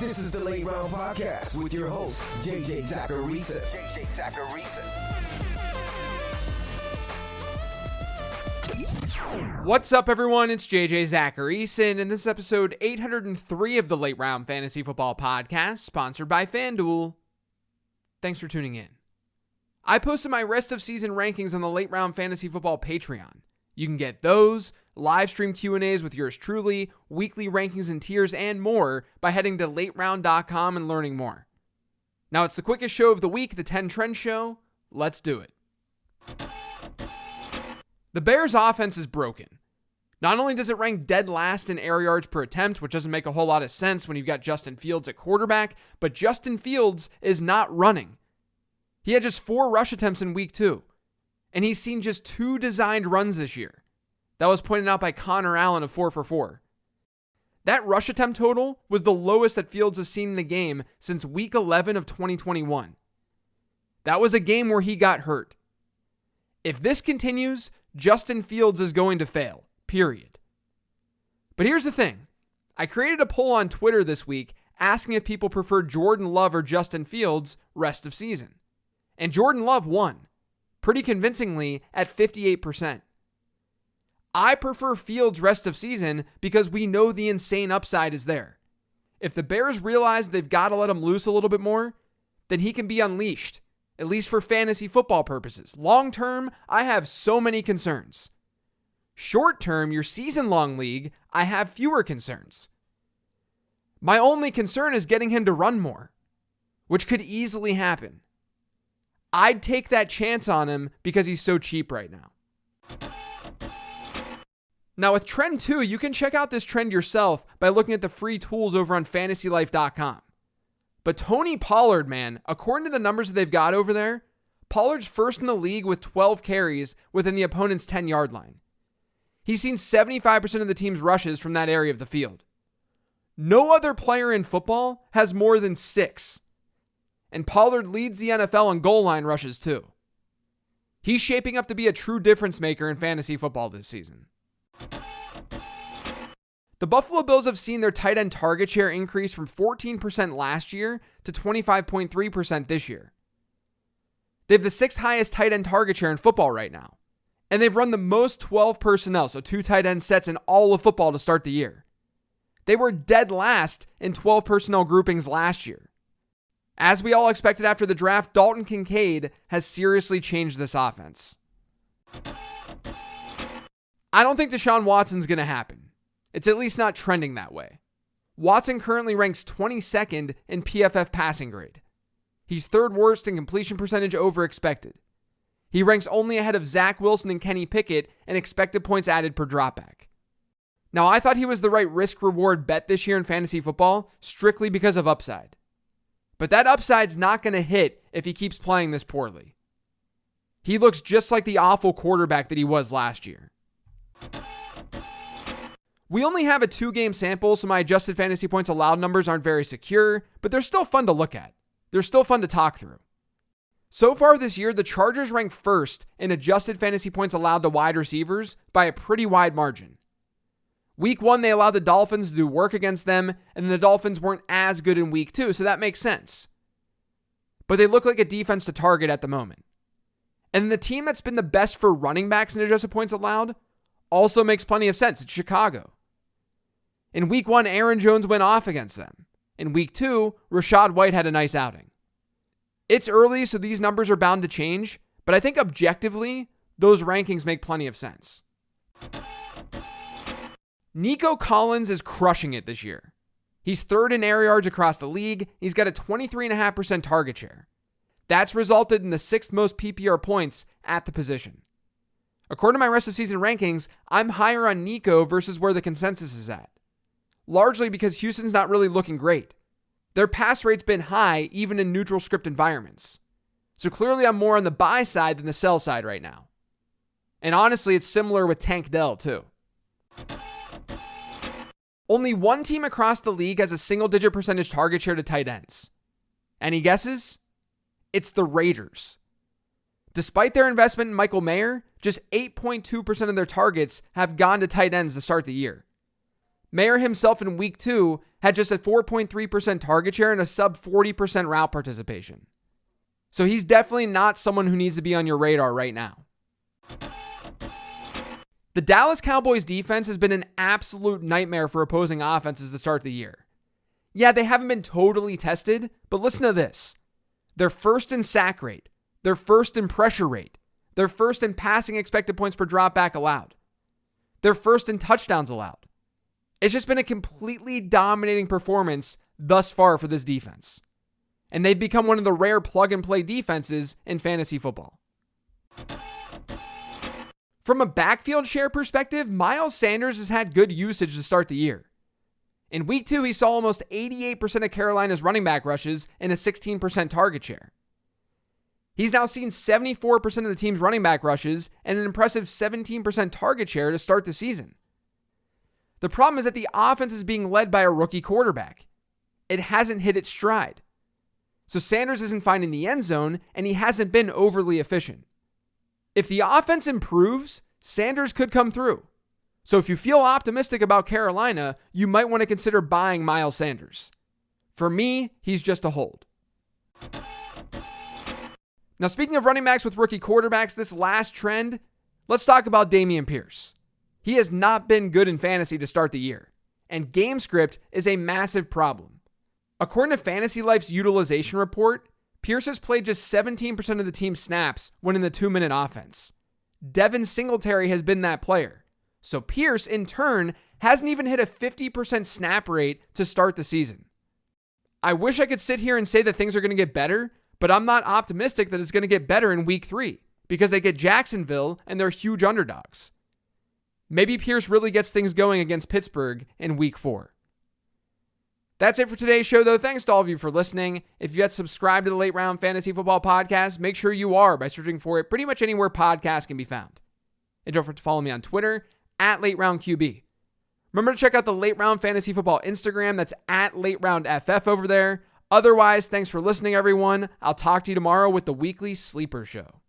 This is the Late Round Podcast with your host, JJ Zacharisa. What's up, everyone? It's JJ Zacharisa, and this is episode 803 of the Late Round Fantasy Football Podcast, sponsored by FanDuel. Thanks for tuning in. I posted my rest of season rankings on the Late Round Fantasy Football Patreon. You can get those, live stream Q&As with yours truly, weekly rankings and tiers, and more by heading to lateround.com and learning more. Now it's the quickest show of the week, the 10 Trend Show. Let's do it. The Bears' offense is broken. Not only does it rank dead last in air yards per attempt, which doesn't make a whole lot of sense when you've got Justin Fields at quarterback, but Justin Fields is not running. He had just 4 rush attempts in week 2, and he's seen just 2 designed runs this year. That was pointed out by Connor Allen of 4 for 4. That rush attempt total was the lowest that Fields has seen in a game since week 11 of 2021. That was a game where he got hurt. If this continues, Justin Fields is going to fail, period. But here's the thing. I created a poll on Twitter this week asking if people prefer Jordan Love or Justin Fields rest of season. And Jordan Love won, pretty convincingly at 58%. I prefer Fields rest of season because we know the insane upside is there. If the Bears realize they've got to let him loose a little bit more, then he can be unleashed, at least for fantasy football purposes. Long term, I have so many concerns. Short term, your season-long league, I have fewer concerns. My only concern is getting him to run more, which could easily happen. I'd take that chance on him because he's so cheap right now. Now with Trend 2, you can check out this trend yourself by looking at the free tools over on fantasylife.com. But Tony Pollard, man, according to the numbers that they've got over there, Pollard's first in the league with 12 carries within the opponent's 10-yard line. He's seen 75% of the team's rushes from that area of the field. No other player in football has more than 6. And Pollard leads the NFL on goal line rushes too. He's shaping up to be a true difference maker in fantasy football this season. The Buffalo Bills have seen their tight end target share increase from 14% last year to 25.3% this year. They have the 6th highest tight end target share in football right now. And they've run the most 12 personnel, so 2 tight end sets in all of football to start the year. They were dead last in 12 personnel groupings last year. As we all expected after the draft, Dalton Kincaid has seriously changed this offense. I don't think Deshaun Watson's going to happen. It's at least not trending that way. Watson currently ranks 22nd in PFF passing grade. He's 3rd worst in completion percentage over expected. He ranks only ahead of Zach Wilson and Kenny Pickett in expected points added per dropback. Now, I thought he was the right risk-reward bet this year in fantasy football strictly because of upside. But that upside's not going to hit if he keeps playing this poorly. He looks just like the awful quarterback that he was last year. We only have a 2-game sample, so my adjusted fantasy points allowed numbers aren't very secure, but they're still fun to look at. They're still fun to talk through. So far this year, the Chargers rank 1st in adjusted fantasy points allowed to wide receivers by a pretty wide margin. Week 1, they allowed the Dolphins to do work against them, and the Dolphins weren't as good in week 2, so that makes sense. But they look like a defense to target at the moment. And the team that's been the best for running backs in adjusted points allowed also makes plenty of sense. It's Chicago. In week 1, Aaron Jones went off against them. In week 2, Rachaad White had a nice outing. It's early, so these numbers are bound to change, but I think objectively, those rankings make plenty of sense. Nico Collins is crushing it this year. He's 3rd in air yards across the league. He's got a 23.5% target share. That's resulted in the 6th most PPR points at the position. According to my rest of season rankings, I'm higher on Nico versus where the consensus is at. Largely because Houston's not really looking great. Their pass rate's been high even in neutral script environments. So clearly I'm more on the buy side than the sell side right now. And honestly, it's similar with Tank Dell too. Only one team across the league has a single-digit percentage target share to tight ends. Any guesses? It's the Raiders. Despite their investment in Michael Mayer, just 8.2% of their targets have gone to tight ends to start the year. Mayer himself in week 2 had just a 4.3% target share and a sub 40% route participation. So he's definitely not someone who needs to be on your radar right now. The Dallas Cowboys defense has been an absolute nightmare for opposing offenses to start the year. Yeah, they haven't been totally tested, but listen to this. They're first in sack rate. They're first in pressure rate. They're first in passing expected points per dropback allowed. They're first in touchdowns allowed. It's just been a completely dominating performance thus far for this defense. And they've become one of the rare plug-and-play defenses in fantasy football. From a backfield share perspective, Miles Sanders has had good usage to start the year. In week 2, he saw almost 88% of Carolina's running back rushes and a 16% target share. He's now seen 74% of the team's running back rushes and an impressive 17% target share to start the season. The problem is that the offense is being led by a rookie quarterback. It hasn't hit its stride. So Sanders isn't finding the end zone, and he hasn't been overly efficient. If the offense improves, Sanders could come through. So if you feel optimistic about Carolina, you might want to consider buying Miles Sanders. For me, he's just a hold. Now, speaking of running backs with rookie quarterbacks, this last trend, let's talk about Dameon Pierce. He has not been good in fantasy to start the year, and game script is a massive problem. According to Fantasy Life's utilization report, Pierce has played just 17% of the team's snaps when in the 2-minute offense. Devin Singletary has been that player. So Pierce, in turn, hasn't even hit a 50% snap rate to start the season. I wish I could sit here and say that things are going to get better, but I'm not optimistic that it's going to get better in week 3 because they get Jacksonville and they're huge underdogs. Maybe Pierce really gets things going against Pittsburgh in week 4. That's it for today's show, though. Thanks to all of you for listening. If you yet subscribed to the Late Round Fantasy Football Podcast, make sure you are by searching for it pretty much anywhere podcasts can be found. And don't forget to follow me on Twitter @LateRoundQB. Remember to check out the Late Round Fantasy Football Instagram. That's @LateRoundFF over there. Otherwise, thanks for listening, everyone. I'll talk to you tomorrow with the weekly Sleeper Show.